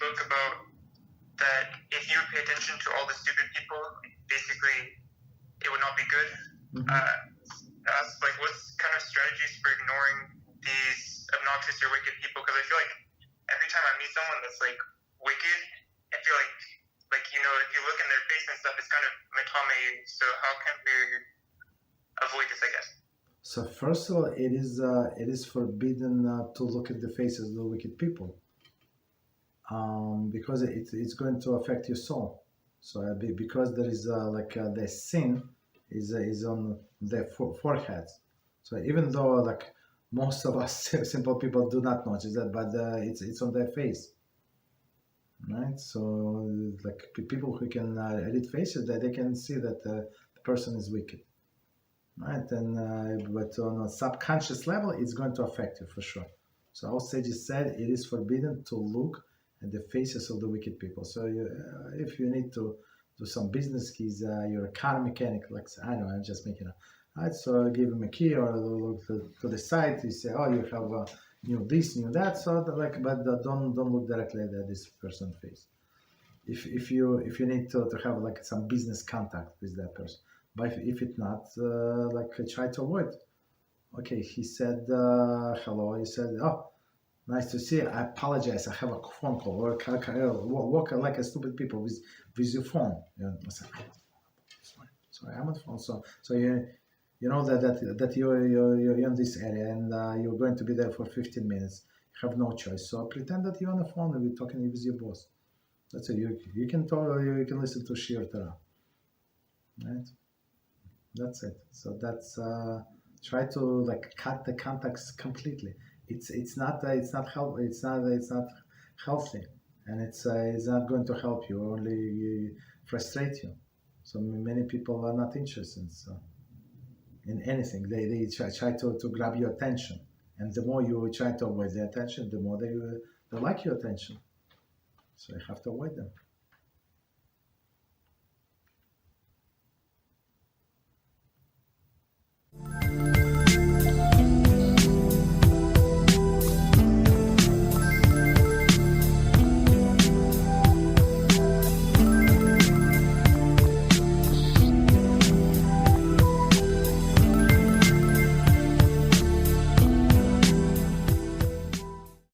spoke about that if you pay attention to all the stupid people, basically it would not be good. Ask like what's kind of strategies for ignoring these obnoxious or wicked people? Because I feel like every time I meet someone that's like wicked, I feel like you know, if you look in their face and stuff, it's kind of metame. So how can we avoid this, I guess? So first of all, it is forbidden to look at the faces of the wicked people, because it's going to affect your soul. So because there is the sin is on their foreheads. So even though like most of us simple people do not notice that, but it's on their face, right? So like people who can read faces, that they can see that the person is wicked, right? And but on a subconscious level, it's going to affect you for sure. So our sages said it is forbidden to look at the faces of the wicked people. So if you need to do some business keys, you're a car mechanic, like I don't know, I'm just making up. Right, so give him a key or look to the side. You say, oh, you have knew this, knew that. So but don't look directly at this person's face. If you need to have like some business contact with that person, but if it's not, try to avoid. Okay, he said hello. He said, oh, nice to see you. I apologize. I have a phone call. Or walk like a stupid people with your phone. I said, sorry, I'm on the phone. So you know that you're in this area and you're going to be there for 15 minutes. You have no choice. So pretend that you're on the phone and you're talking with your boss. That's it. You can talk. You can listen to Shiur Torah. Right. That's it. So that's try to like cut the contacts completely. It's not healthy, and it's not going to help you. Only frustrate you. So many people are not interested in anything. They try to grab your attention, and the more you try to avoid the attention, the more they like your attention. So you have to avoid them.